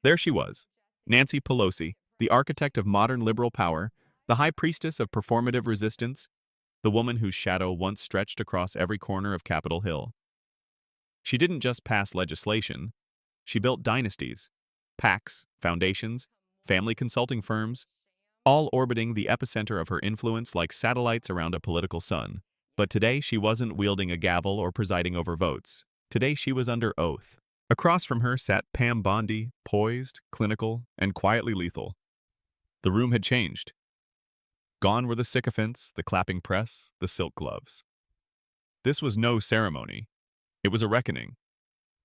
There she was, Nancy Pelosi, the architect of modern liberal power, the high priestess of performative resistance, the woman whose shadow once stretched across every corner of Capitol Hill. She didn't just pass legislation, she built dynasties, PACs, foundations, family consulting firms, all orbiting the epicenter of her influence like satellites around a political sun. But today she wasn't wielding a gavel or presiding over votes. Today she was under oath. Across from her sat Pam Bondi, poised, clinical, and quietly lethal. The room had changed. Gone were the sycophants, the clapping press, the silk gloves. This was no ceremony. It was a reckoning.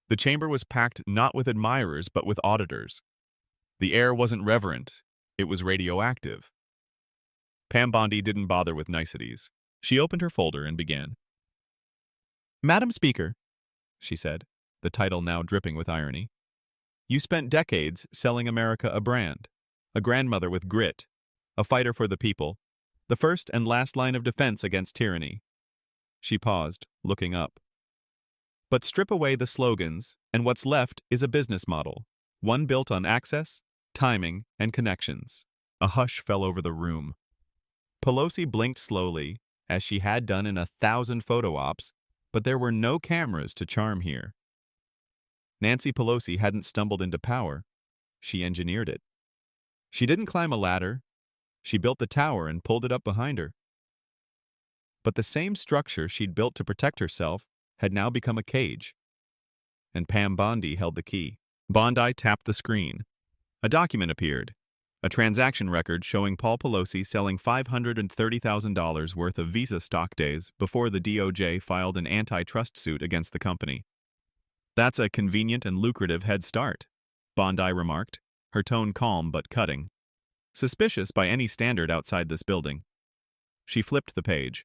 The chamber was packed not with admirers but with auditors. The air wasn't reverent. It was radioactive. Pam Bondi didn't bother with niceties. She opened her folder and began. "Madam Speaker," she said, the title now dripping with irony, "you spent decades selling America a brand, a grandmother with grit, a fighter for the people, the first and last line of defense against tyranny." She paused, looking up. "But strip away the slogans, and what's left is a business model, one built on access, timing, and connections." A hush fell over the room. Pelosi blinked slowly, as she had done in 1,000 photo ops, but there were no cameras to charm here. Nancy Pelosi hadn't stumbled into power. She engineered it. She didn't climb a ladder. She built the tower and pulled it up behind her. But the same structure she'd built to protect herself had now become a cage. And Pam Bondi held the key. Bondi tapped the screen. A document appeared. A transaction record showing Paul Pelosi selling $530,000 worth of Visa stock days before the DOJ filed an antitrust suit against the company. "That's a convenient and lucrative head start," Bondi remarked, her tone calm but cutting. "Suspicious by any standard outside this building." She flipped the page.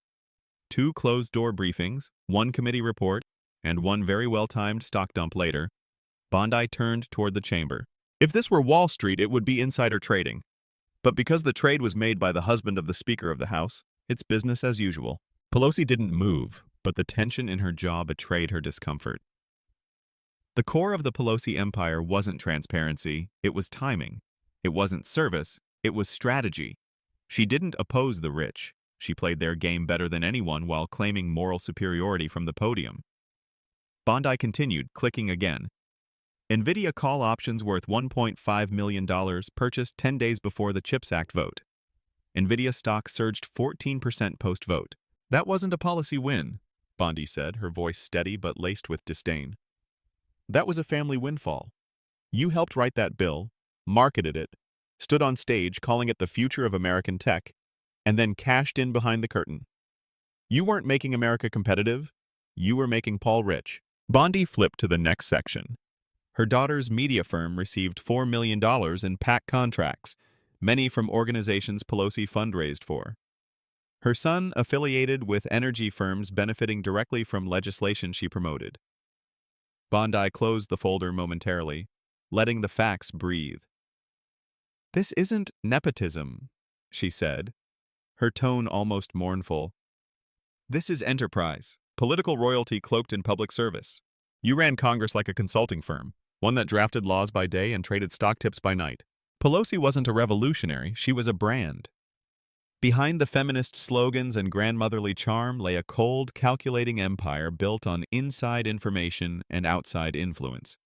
2 closed-door briefings, 1 committee report, and 1 very well-timed stock dump later, Bondi turned toward the chamber. If this were Wall Street, it would be insider trading. But because the trade was made by the husband of the Speaker of the House, it's business as usual. Pelosi didn't move, but the tension in her jaw betrayed her discomfort. The core of the Pelosi empire wasn't transparency, it was timing. It wasn't service, it was strategy. She didn't oppose the rich. She played their game better than anyone while claiming moral superiority from the podium. Bondi continued, clicking again. NVIDIA call options worth $1.5 million purchased 10 days before the CHIPS Act vote. NVIDIA stock surged 14% post-vote. "That wasn't a policy win," Bondi said, her voice steady but laced with disdain. "That was a family windfall. You helped write that bill, marketed it, stood on stage calling it the future of American tech, and then cashed in behind the curtain. You weren't making America competitive, you were making Paul rich." Bondi flipped to the next section. Her daughter's media firm received $4 million in PAC contracts, many from organizations Pelosi fundraised for. Her son affiliated with energy firms benefiting directly from legislation she promoted. Bondi closed the folder momentarily, letting the facts breathe. "This isn't nepotism," she said, her tone almost mournful. "This is enterprise, political royalty cloaked in public service. You ran Congress like a consulting firm, one that drafted laws by day and traded stock tips by night. Pelosi wasn't a revolutionary, she was a brand. Behind the feminist slogans and grandmotherly charm lay a cold, calculating empire built on inside information and outside influence."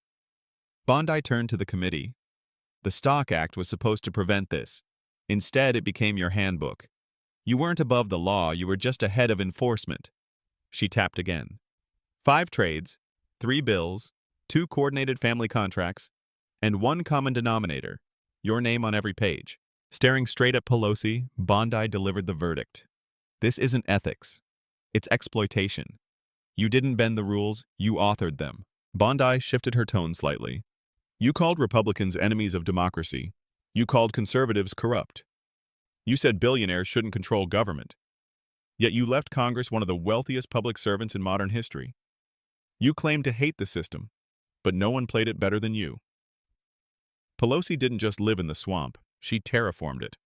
Bondi turned to the committee. "The Stock Act was supposed to prevent this. Instead, it became your handbook. You weren't above the law, you were just ahead of enforcement." She tapped again. 5 trades, 3 bills, 2 coordinated family contracts, and 1 common denominator, your name on every page. Staring straight at Pelosi, Bondi delivered the verdict. "This isn't ethics. It's exploitation. You didn't bend the rules, you authored them." Bondi shifted her tone slightly. "You called Republicans enemies of democracy. You called conservatives corrupt. You said billionaires shouldn't control government. Yet you left Congress one of the wealthiest public servants in modern history. You claimed to hate the system, but no one played it better than you." Pelosi didn't just live in the swamp, she terraformed it.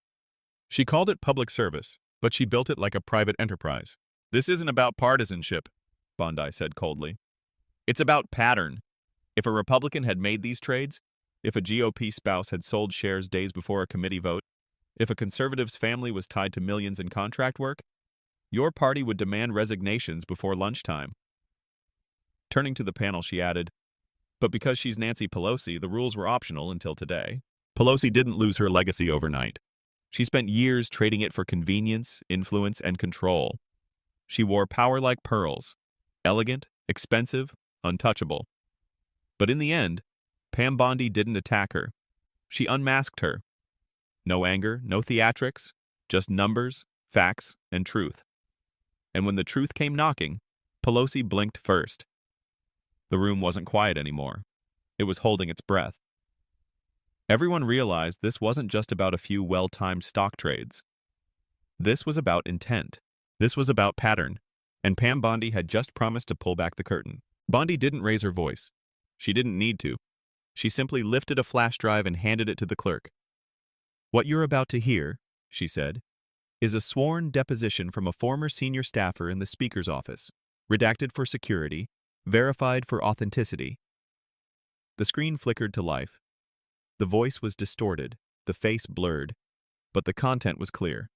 She called it public service, but she built it like a private enterprise. "This isn't about partisanship," Bondi said coldly. "It's about pattern. If a Republican had made these trades, If a GOP spouse had sold shares days before a committee vote, if a conservative's family was tied to millions in contract work, your party would demand resignations before lunchtime. Turning to the panel, she added, but because she's Nancy Pelosi, the rules were optional until today. Pelosi didn't lose her legacy overnight. She spent years trading it for convenience, influence, and control. She wore power like pearls, elegant, expensive, untouchable. But in the end, Pam Bondi didn't attack her. She unmasked her. No anger, no theatrics, just numbers, facts, and truth. And when the truth came knocking, Pelosi blinked first. The room wasn't quiet anymore. It was holding its breath. Everyone realized this wasn't just about a few well-timed stock trades. This was about intent. This was about pattern. And Pam Bondi had just promised to pull back the curtain. Bondi didn't raise her voice. She didn't need to. She simply lifted a flash drive and handed it to the clerk. What you're about to hear, she said, is a sworn deposition from a former senior staffer in the Speaker's office, redacted for security, verified for authenticity. The screen flickered to life. The voice was distorted, the face blurred, but the content was clear.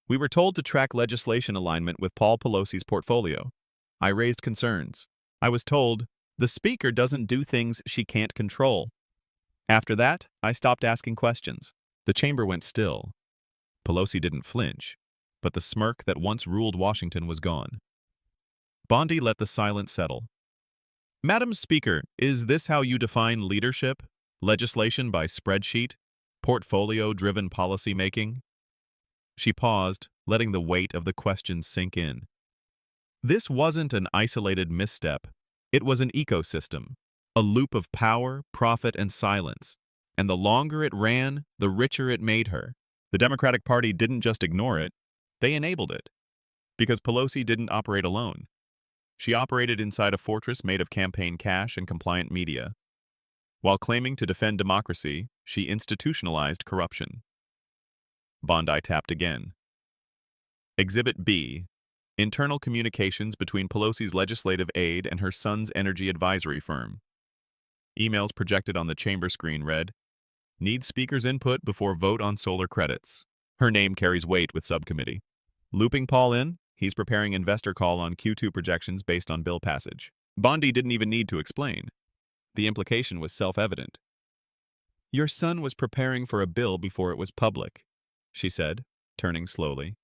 We were told to track legislation alignment with Paul Pelosi's portfolio. I raised concerns. I was told, the Speaker doesn't do things she can't control. After that, I stopped asking questions. The chamber went still. Pelosi didn't flinch, but the smirk that once ruled Washington was gone. Bondi let the silence settle. Madam Speaker, is this how you define leadership? Legislation by spreadsheet? Portfolio-driven policy-making? She paused, letting the weight of the question sink in. This wasn't an isolated misstep. It was an ecosystem, a loop of power, profit, and silence. And the longer it ran, the richer it made her. The Democratic Party didn't just ignore it, they enabled it. Because Pelosi didn't operate alone. She operated inside a fortress made of campaign cash and compliant media. While claiming to defend democracy, she institutionalized corruption. Bondi tapped again. Exhibit B. Internal communications between Pelosi's legislative aide and her son's energy advisory firm. Emails projected on the chamber screen read, "Need Speaker's input before vote on solar credits." Her name carries weight with subcommittee. Looping Paul in, he's preparing investor call on Q2 projections based on bill passage. Bondi didn't even need to explain. The implication was self-evident. Your son was preparing for a bill before it was public, she said, turning slowly.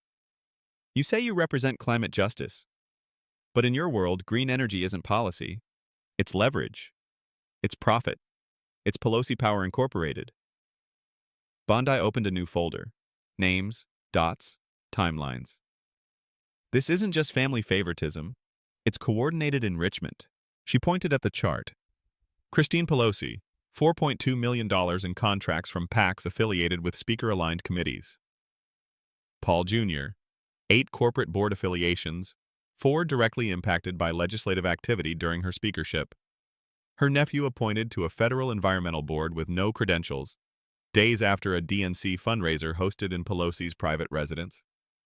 You say you represent climate justice. But in your world, green energy isn't policy. It's leverage. It's profit. It's Pelosi Power Incorporated. Bondi opened a new folder. Names, dots, timelines. This isn't just family favoritism. It's coordinated enrichment. She pointed at the chart. Christine Pelosi, $4.2 million in contracts from PACs affiliated with Speaker-aligned committees. Paul Jr., 8 corporate board affiliations, 4 directly impacted by legislative activity during her speakership. Her nephew appointed to a federal environmental board with no credentials, days after a DNC fundraiser hosted in Pelosi's private residence.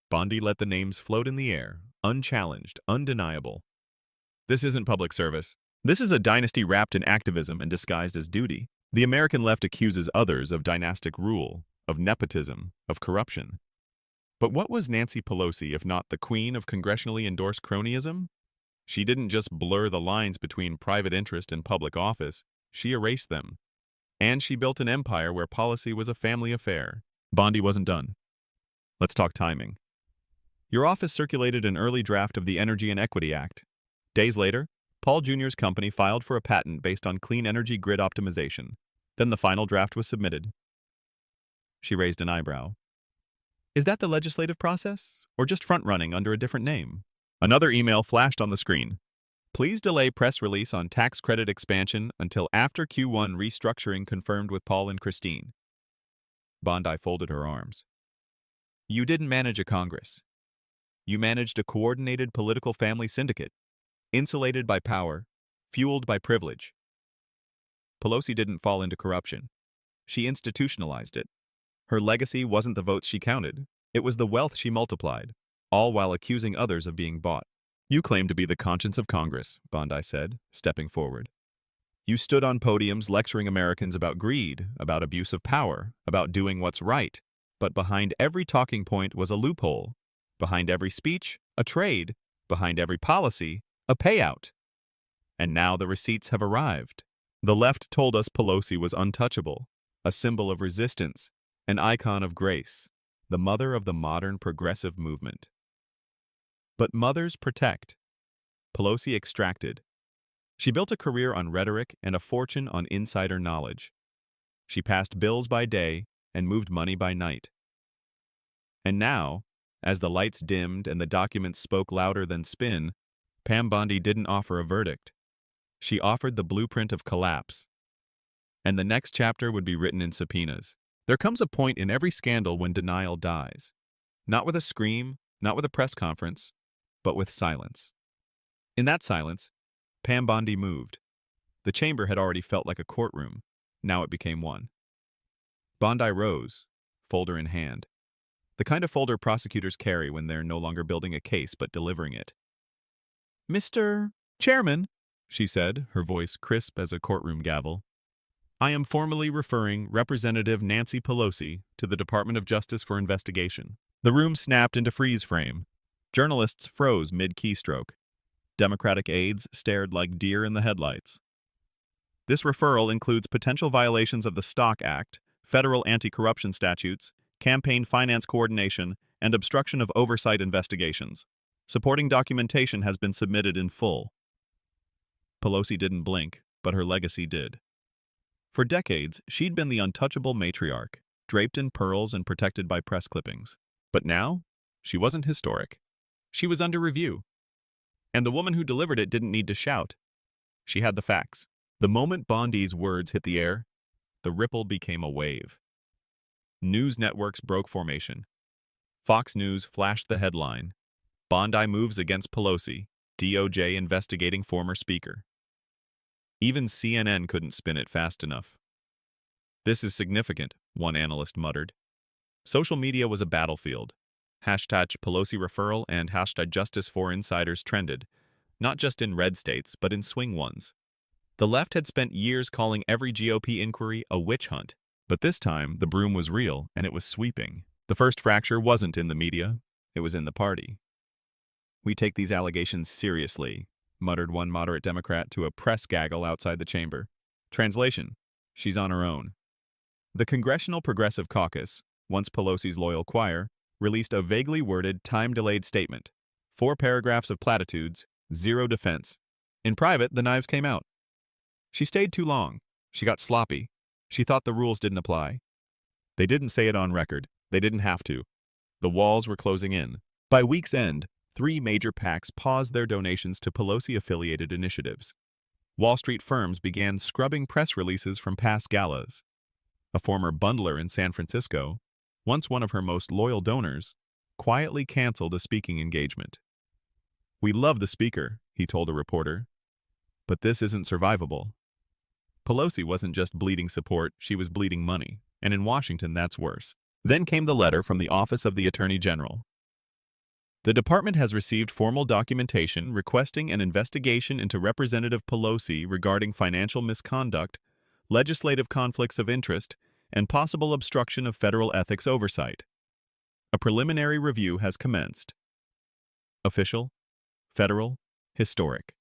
Bondi let the names float in the air, unchallenged, undeniable. This isn't public service. This is a dynasty wrapped in activism and disguised as duty. The American left accuses others of dynastic rule, of nepotism, of corruption. But what was Nancy Pelosi if not the queen of congressionally endorsed cronyism? She didn't just blur the lines between private interest and public office, she erased them. And she built an empire where policy was a family affair. Bondi wasn't done. Let's talk timing. Your office circulated an early draft of the Energy and Equity Act. Days later, Paul Jr.'s company filed for a patent based on clean energy grid optimization. Then the final draft was submitted. She raised an eyebrow. Is that the legislative process, or just front-running under a different name? Another email flashed on the screen. Please delay press release on tax credit expansion until after Q1 restructuring confirmed with Paul and Christine. Bondi folded her arms. You didn't manage a Congress. You managed a coordinated political family syndicate, insulated by power, fueled by privilege. Pelosi didn't fall into corruption. She institutionalized it. Her legacy wasn't the votes she counted. It was the wealth she multiplied, all while accusing others of being bought. You claim to be the conscience of Congress, Bondi said, stepping forward. You stood on podiums lecturing Americans about greed, about abuse of power, about doing what's right. But behind every talking point was a loophole. Behind every speech, a trade. Behind every policy, a payout. And now the receipts have arrived. The left told us Pelosi was untouchable, a symbol of resistance, an icon of grace, the mother of the modern progressive movement. But mothers protect. Pelosi extracted. She built a career on rhetoric and a fortune on insider knowledge. She passed bills by day and moved money by night. And now, as the lights dimmed and the documents spoke louder than spin, Pam Bondi didn't offer a verdict. She offered the blueprint of collapse. And the next chapter would be written in subpoenas. There comes a point in every scandal when denial dies. Not with a scream, not with a press conference, but with silence. In that silence, Pam Bondi moved. The chamber had already felt like a courtroom. Now it became one. Bondi rose, folder in hand. The kind of folder prosecutors carry when they're no longer building a case but delivering it. "Mr. Chairman," she said, her voice crisp as a courtroom gavel, "I am formally referring Representative Nancy Pelosi to the Department of Justice for investigation." The room snapped into freeze frame. Journalists froze mid-keystroke. Democratic aides stared like deer in the headlights. This referral includes potential violations of the Stock Act, federal anti-corruption statutes, campaign finance coordination, and obstruction of oversight investigations. Supporting documentation has been submitted in full. Pelosi didn't blink, but her legacy did. For decades, she'd been the untouchable matriarch, draped in pearls and protected by press clippings. But now, she wasn't historic. She was under review. And the woman who delivered it didn't need to shout. She had the facts. The moment Bondi's words hit the air, the ripple became a wave. News networks broke formation. Fox News flashed the headline, "Bondi moves against Pelosi, DOJ investigating former speaker." Even CNN couldn't spin it fast enough. "This is significant," one analyst muttered. Social media was a battlefield. Hashtag Pelosi referral and hashtag Justice for Insiders trended, not just in red states, but in swing ones. The left had spent years calling every GOP inquiry a witch hunt, but this time the broom was real and it was sweeping. The first fracture wasn't in the media, it was in the party. "We take these allegations seriously," muttered one moderate Democrat to a press gaggle outside the chamber. Translation: she's on her own. The Congressional Progressive Caucus, once Pelosi's loyal choir, released a vaguely worded, time-delayed statement. 4 paragraphs of platitudes, 0 defense. In private, the knives came out. She stayed too long. She got sloppy. She thought the rules didn't apply. They didn't say it on record. They didn't have to. The walls were closing in. By week's end, 3 major PACs paused their donations to Pelosi-affiliated initiatives. Wall Street firms began scrubbing press releases from past galas. A former bundler in San Francisco, once one of her most loyal donors, quietly canceled a speaking engagement. "We love the speaker," he told a reporter, "but this isn't survivable." Pelosi wasn't just bleeding support, she was bleeding money, and in Washington that's worse. Then came the letter from the Office of the Attorney General. "The department has received formal documentation requesting an investigation into Representative Pelosi regarding financial misconduct, legislative conflicts of interest, and possible obstruction of federal ethics oversight. A preliminary review has commenced." Official, federal, historic.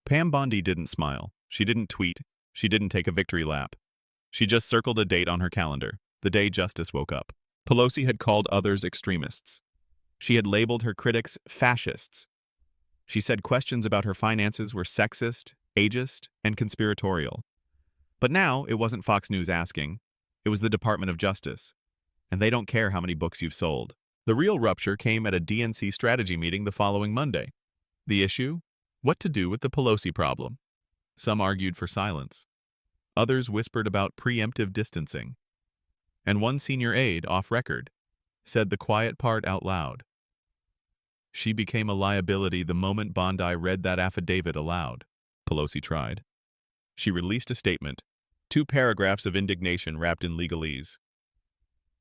Pam Bondi didn't smile. She didn't tweet. She didn't take a victory lap. She just circled a date on her calendar, the day justice woke up. Pelosi had called others extremists. She had labeled her critics fascists. She said questions about her finances were sexist, ageist, and conspiratorial. But now, it wasn't Fox News asking. It was the Department of Justice. And they don't care how many books you've sold. The real rupture came at a DNC strategy meeting the following Monday. The issue? What to do with the Pelosi problem. Some argued for silence. Others whispered about preemptive distancing. And one senior aide, off record, said the quiet part out loud. She became a liability the moment Bondi read that affidavit aloud. Pelosi tried. She released a statement, 2 paragraphs of indignation wrapped in legalese.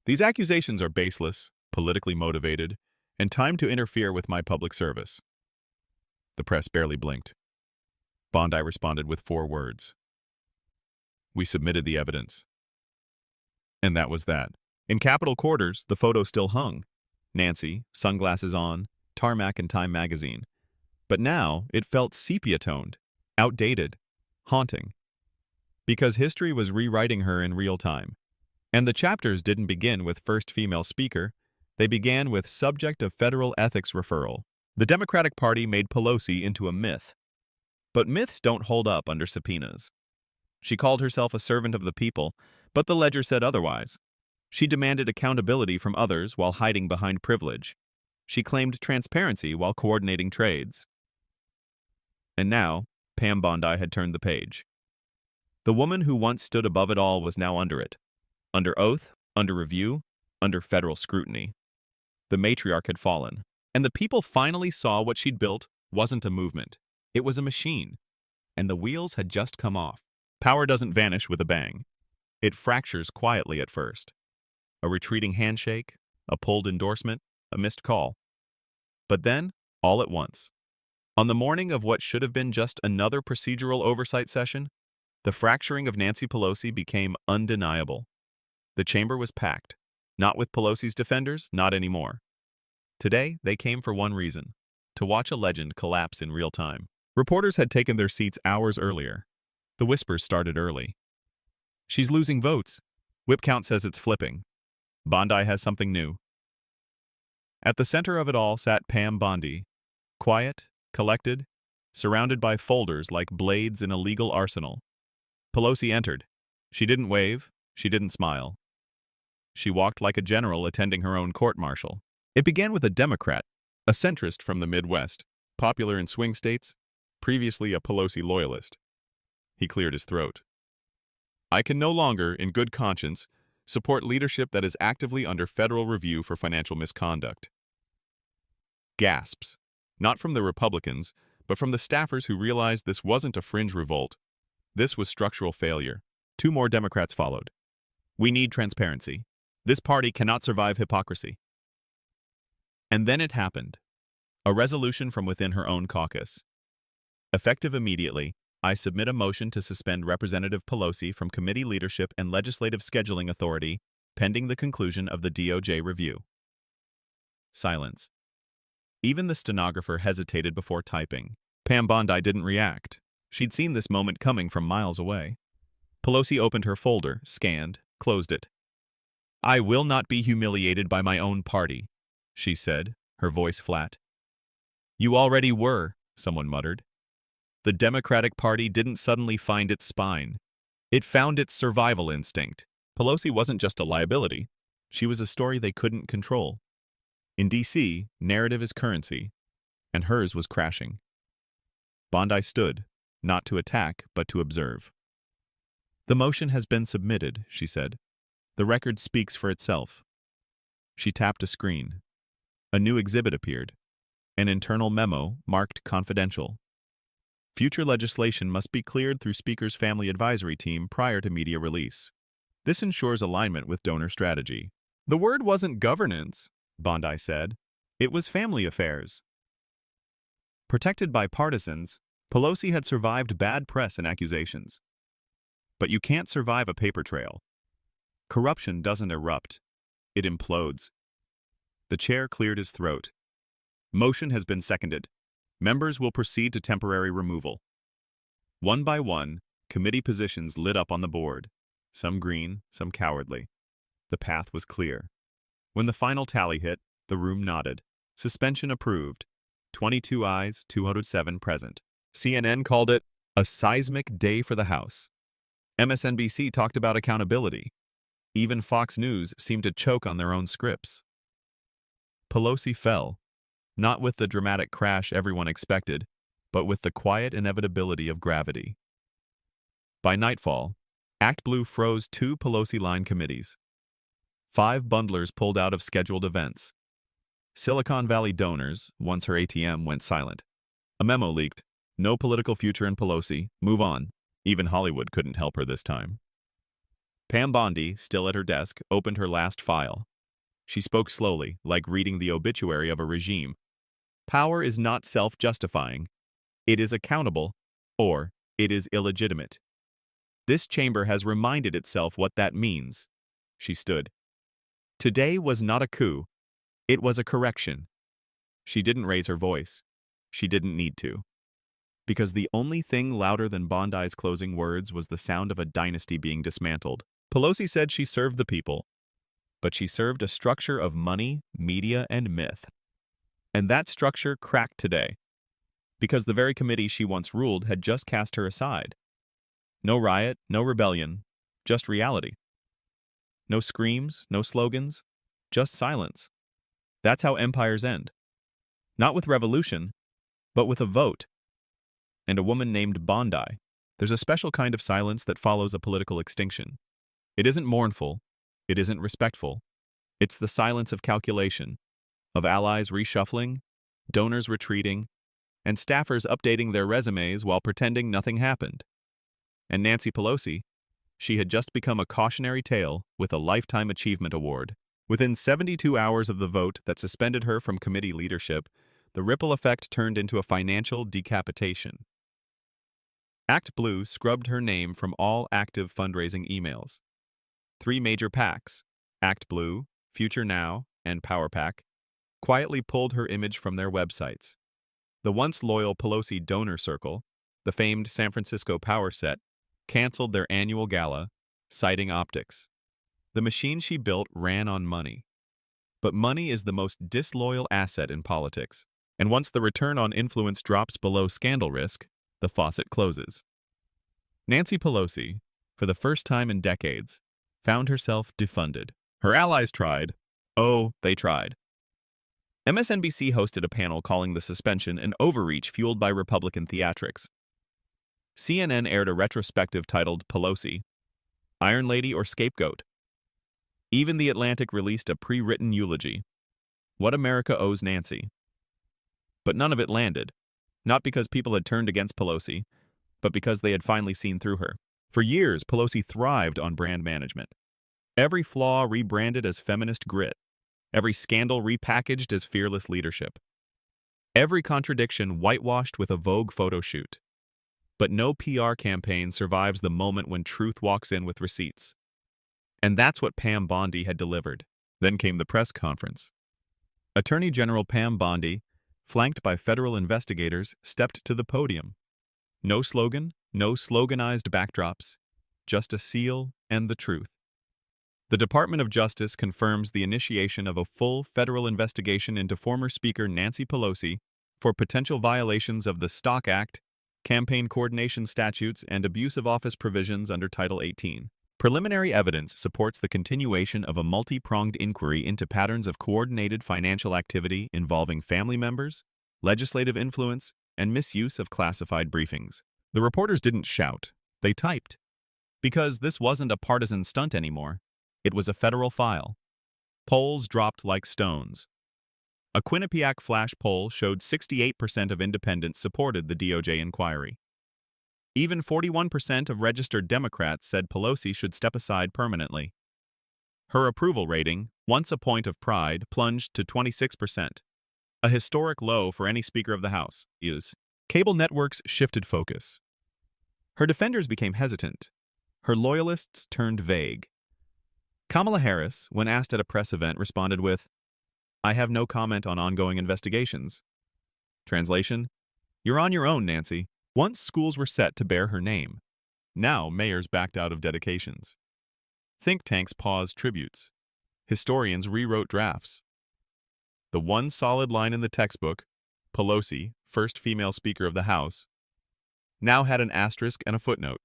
"These accusations are baseless, politically motivated, and timed to interfere with my public service." The press barely blinked. Bondi responded with 4 words. We submitted the evidence. And that was that. In Capitol quarters, the photo still hung. Nancy, sunglasses on, tarmac and Time magazine. But now it felt sepia-toned, outdated, haunting. Because history was rewriting her in real time. And the chapters didn't begin with first female speaker. They began with subject of federal ethics referral. The Democratic Party made Pelosi into a myth. But myths don't hold up under subpoenas. She called herself a servant of the people, but the ledger said otherwise. She demanded accountability from others while hiding behind privilege. She claimed transparency while coordinating trades. And now, Pam Bondi had turned the page. The woman who once stood above it all was now under it. Under oath, under review, under federal scrutiny. The matriarch had fallen, and the people finally saw what she'd built wasn't a movement. It was a machine, and the wheels had just come off. Power doesn't vanish with a bang. It fractures quietly at first. A retreating handshake, a pulled endorsement, a missed call. But then, all at once. On the morning of what should have been just another procedural oversight session, the fracturing of Nancy Pelosi became undeniable. The chamber was packed. Not with Pelosi's defenders, not anymore. Today, they came for one reason: to watch a legend collapse in real time. Reporters had taken their seats hours earlier. The whispers started early. She's losing votes. Whip count says it's flipping. Bondi has something new. At the center of it all sat Pam Bondi, quiet, collected, surrounded by folders like blades in a legal arsenal. Pelosi entered. She didn't wave. She didn't smile. She walked like a general attending her own court-martial. It began with a Democrat, a centrist from the Midwest, popular in swing states, previously a Pelosi loyalist. He cleared his throat. I can no longer, in good conscience, support leadership that is actively under federal review for financial misconduct. Gasps. Not from the Republicans, but from the staffers who realized this wasn't a fringe revolt. This was structural failure. 2 more Democrats followed. We need transparency. This party cannot survive hypocrisy. And then it happened. A resolution from within her own caucus. Effective immediately, I submit a motion to suspend Representative Pelosi from committee leadership and legislative scheduling authority, pending the conclusion of the DOJ review. Silence. Even the stenographer hesitated before typing. Pam Bondi didn't react. She'd seen this moment coming from miles away. Pelosi opened her folder, scanned, closed it. I will not be humiliated by my own party, she said, her voice flat. You already were, someone muttered. The Democratic Party didn't suddenly find its spine. It found its survival instinct. Pelosi wasn't just a liability. She was a story they couldn't control. In D.C., narrative is currency, and hers was crashing. Bondi stood, not to attack, but to observe. The motion has been submitted, she said. The record speaks for itself. She tapped a screen. A new exhibit appeared. An internal memo marked confidential. Future legislation must be cleared through Speaker's Family Advisory Team prior to media release. This ensures alignment with donor strategy. The word wasn't governance, Bondi said. It was family affairs. Protected by partisans, Pelosi had survived bad press and accusations. But you can't survive a paper trail. Corruption doesn't erupt. It implodes. The chair cleared his throat. Motion has been seconded. Members will proceed to temporary removal. One by one, committee positions lit up on the board, some green, some cowardly. The path was clear. When the final tally hit, the room nodded. Suspension approved. 22 ayes, 207 present. CNN called it a seismic day for the House. MSNBC talked about accountability. Even Fox News seemed to choke on their own scripts. Pelosi fell. Not with the dramatic crash everyone expected, but with the quiet inevitability of gravity. By nightfall, Act Blue froze 2 Pelosi-line committees. 5 bundlers pulled out of scheduled events. Silicon Valley donors, once her ATM, went silent. A memo leaked. No political future in Pelosi. Move on. Even Hollywood couldn't help her this time. Pam Bondi, still at her desk, opened her last file. She spoke slowly, like reading the obituary of a regime. Power is not self-justifying. It is accountable, or it is illegitimate. This chamber has reminded itself what that means. She stood. Today was not a coup. It was a correction. She didn't raise her voice. She didn't need to. Because the only thing louder than Bondi's closing words was the sound of a dynasty being dismantled. Pelosi said she served the people, but she served a structure of money, media, and myth. And that structure cracked today, because the very committee she once ruled had just cast her aside. No riot, no rebellion, just reality. No screams, no slogans, just silence. That's how empires end. Not with revolution, but with a vote. And a woman named Bondi. There's a special kind of silence that follows a political extinction. It isn't mournful. It isn't respectful. It's the silence of calculation, of allies reshuffling, donors retreating, and staffers updating their resumes while pretending nothing happened. And Nancy Pelosi, she had just become a cautionary tale with a Lifetime Achievement Award. Within 72 hours of the vote that suspended her from committee leadership, the ripple effect turned into a financial decapitation. Act Blue scrubbed her name from all active fundraising emails. 3 major PACs, Act Blue, Future Now, and Power PAC, quietly pulled her image from their websites. The once loyal Pelosi donor circle, the famed San Francisco Power Set, canceled their annual gala, citing optics. The machine she built ran on money. But money is the most disloyal asset in politics, and once the return on influence drops below scandal risk, the faucet closes. Nancy Pelosi, for the first time in decades, found herself defunded. Her allies tried. Oh, they tried. MSNBC hosted a panel calling the suspension an overreach fueled by Republican theatrics. CNN aired a retrospective titled Pelosi, Iron Lady or Scapegoat. Even The Atlantic released a pre-written eulogy, What America Owes Nancy. But none of it landed, not because people had turned against Pelosi, but because they had finally seen through her. For years, Pelosi thrived on brand management. Every flaw rebranded as feminist grit. Every scandal repackaged as fearless leadership. Every contradiction whitewashed with a Vogue photo shoot. But no PR campaign survives the moment when truth walks in with receipts. And that's what Pam Bondi had delivered. Then came the press conference. Attorney General Pam Bondi, flanked by federal investigators, stepped to the podium. No slogan, no sloganized backdrops, just a seal and the truth. The Department of Justice confirms the initiation of a full federal investigation into former Speaker Nancy Pelosi for potential violations of the Stock Act, campaign coordination statutes, and abuse of office provisions under Title 18. Preliminary evidence supports the continuation of a multi-pronged inquiry into patterns of coordinated financial activity involving family members, legislative influence, and misuse of classified briefings. The reporters didn't shout, they typed. Because this wasn't a partisan stunt anymore. It was a federal file. Polls dropped like stones. A Quinnipiac flash poll showed 68% of independents supported the DOJ inquiry. Even 41% of registered Democrats said Pelosi should step aside permanently. Her approval rating, once a point of pride, plunged to 26%. A historic low for any Speaker of the House. Cable networks shifted focus. Her defenders became hesitant. Her loyalists turned vague. Kamala Harris, when asked at a press event, responded with, "I have no comment on ongoing investigations." Translation: "You're on your own, Nancy." Once schools were set to bear her name. Now mayors backed out of dedications. Think tanks paused tributes. Historians rewrote drafts. The one solid line in the textbook, Pelosi, first female Speaker of the House, now had an asterisk and a footnote.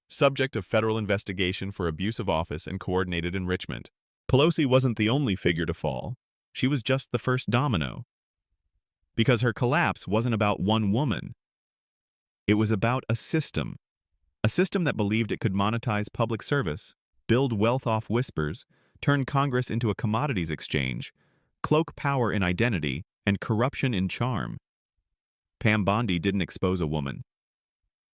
Subject of federal investigation for abuse of office and coordinated enrichment. Pelosi wasn't the only figure to fall. She was just the first domino. Because her collapse wasn't about one woman. It was about a system that believed it could monetize public service, build wealth off whispers, turn Congress into a commodities exchange, cloak power in identity, and corruption in charm. Pam Bondi didn't expose a woman.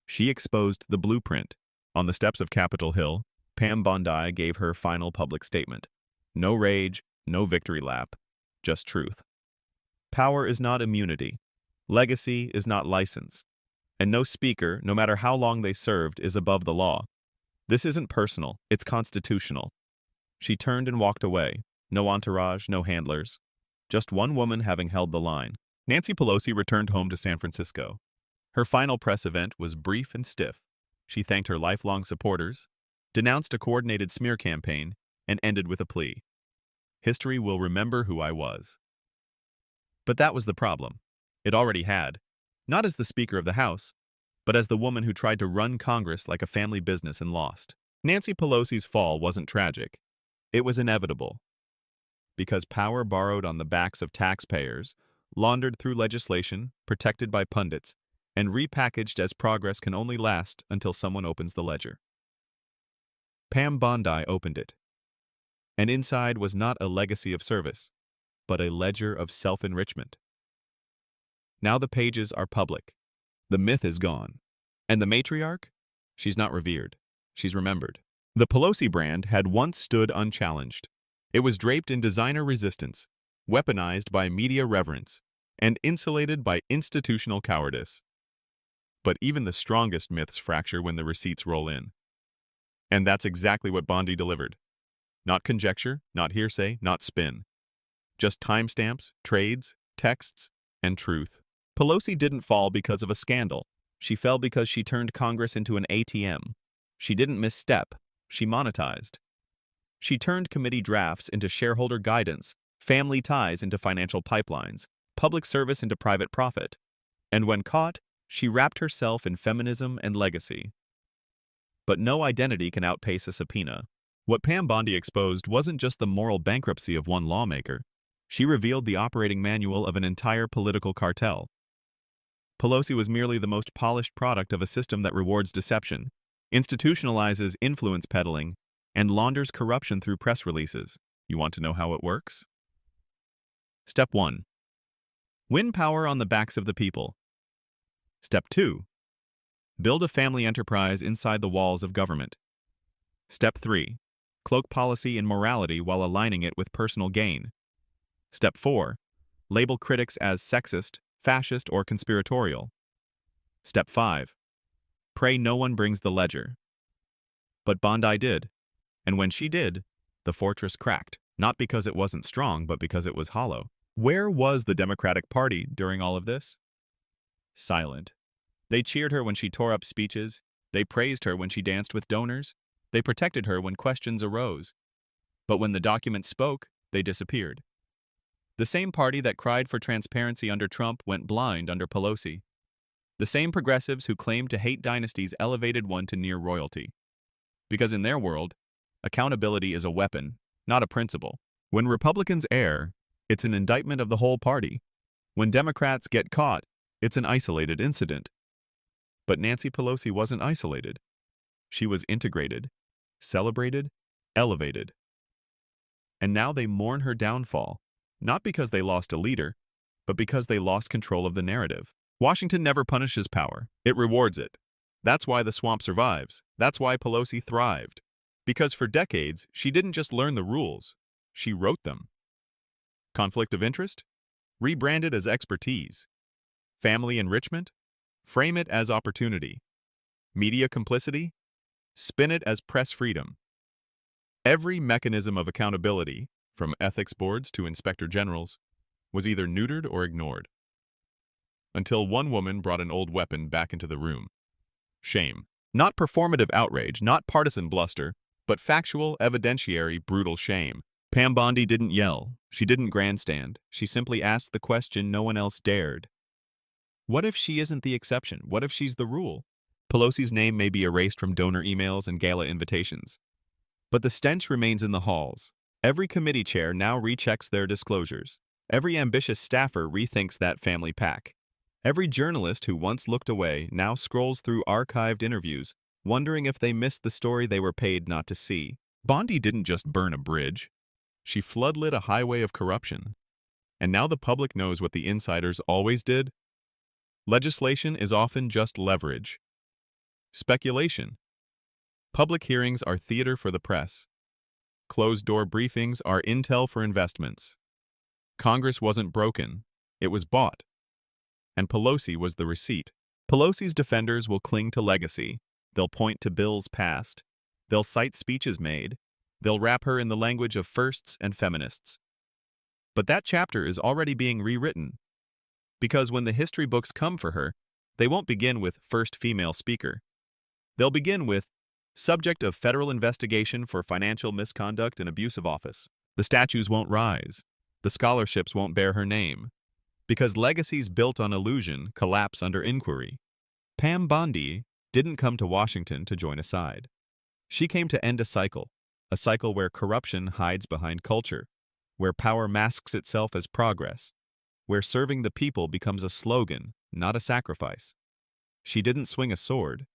She exposed the blueprint. On the steps of Capitol Hill, Pam Bondi gave her final public statement. No rage, no victory lap, just truth. Power is not immunity. Legacy is not license. And no speaker, no matter how long they served, is above the law. This isn't personal, it's constitutional. She turned and walked away. No entourage, no handlers. Just one woman having held the line. Nancy Pelosi returned home to San Francisco. Her final press event was brief and stiff. She thanked her lifelong supporters, denounced a coordinated smear campaign, and ended with a plea. History will remember who I was. But that was the problem. It already had. Not as the Speaker of the House, but as the woman who tried to run Congress like a family business and lost. Nancy Pelosi's fall wasn't tragic. It was inevitable. Because power borrowed on the backs of taxpayers, laundered through legislation, protected by pundits, and repackaged as progress can only last until someone opens the ledger. Pam Bondi opened it. And inside was not a legacy of service, but a ledger of self-enrichment. Now the pages are public. The myth is gone. And the matriarch? She's not revered. She's remembered. The Pelosi brand had once stood unchallenged. It was draped in designer resistance, weaponized by media reverence, and insulated by institutional cowardice. But even the strongest myths fracture when the receipts roll in. And that's exactly what Bondi delivered. Not conjecture, not hearsay, not spin. Just timestamps, trades, texts, and truth. Pelosi didn't fall because of a scandal. She fell because she turned Congress into an ATM. She didn't misstep. She monetized. She turned committee drafts into shareholder guidance, family ties into financial pipelines, public service into private profit. And when caught, she wrapped herself in feminism and legacy. But no identity can outpace a subpoena. What Pam Bondi exposed wasn't just the moral bankruptcy of one lawmaker. She revealed the operating manual of an entire political cartel. Pelosi was merely the most polished product of a system that rewards deception, institutionalizes influence peddling, and launders corruption through press releases. You want to know how it works? Step 1. Win power on the backs of the people. Step 2. Build a family enterprise inside the walls of government. Step 3. Cloak policy in morality while aligning it with personal gain. Step 4. Label critics as sexist, fascist, or conspiratorial. Step 5. Pray no one brings the ledger. But Bondi did. And when she did, the fortress cracked. Not because it wasn't strong, but because it was hollow. Where was the Democratic Party during all of this? Silent. They cheered her when she tore up speeches. They praised her when she danced with donors. They protected her when questions arose. But when the documents spoke, they disappeared. The same party that cried for transparency under Trump went blind under Pelosi. The same progressives who claimed to hate dynasties elevated one to near royalty. Because in their world, accountability is a weapon, not a principle. When Republicans err, it's an indictment of the whole party. When Democrats get caught, it's an isolated incident. But Nancy Pelosi wasn't isolated. She was integrated, celebrated, elevated. And now they mourn her downfall, not because they lost a leader, but because they lost control of the narrative. Washington never punishes power. It rewards it. That's why the swamp survives. That's why Pelosi thrived. Because for decades, she didn't just learn the rules, she wrote them. Conflict of interest? Rebrand it as expertise. Family enrichment? Frame it as opportunity. Media complicity? Spin it as press freedom. Every mechanism of accountability, from ethics boards to inspector generals, was either neutered or ignored. Until one woman brought an old weapon back into the room. Shame. Not performative outrage, not partisan bluster, but factual, evidentiary, brutal shame. Pam Bondi didn't yell. She didn't grandstand. She simply asked the question no one else dared. What if she isn't the exception? What if she's the rule? Pelosi's name may be erased from donor emails and gala invitations. But the stench remains in the halls. Every committee chair now rechecks their disclosures. Every ambitious staffer rethinks that family pack. Every journalist who once looked away now scrolls through archived interviews, wondering if they missed the story they were paid not to see. Bondi didn't just burn a bridge. She floodlit a highway of corruption. And now the public knows what the insiders always did. Legislation is often just leverage. Speculation. Public hearings are theater for the press. Closed-door briefings are intel for investments. Congress wasn't broken. It was bought. And Pelosi was the receipt. Pelosi's defenders will cling to legacy. They'll point to bills passed. They'll cite speeches made. They'll wrap her in the language of firsts and feminists. But that chapter is already being rewritten. Because when the history books come for her, they won't begin with first female speaker. They'll begin with subject of federal investigation for financial misconduct and abuse of office. The statues won't rise. The scholarships won't bear her name. Because legacies built on illusion collapse under inquiry. Pam Bondi didn't come to Washington to join a side. She came to end a cycle where corruption hides behind culture, where power masks itself as progress, where serving the people becomes a slogan, not a sacrifice. She didn't swing a sword.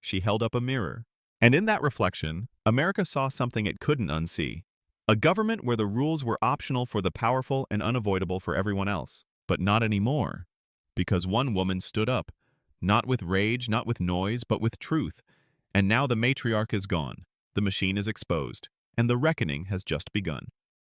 She held up a mirror. And in that reflection, America saw something it couldn't unsee. A government where the rules were optional for the powerful and unavoidable for everyone else. But not anymore. Because one woman stood up, not with rage, not with noise, but with truth. And now the matriarch is gone, the machine is exposed, and the reckoning has just begun.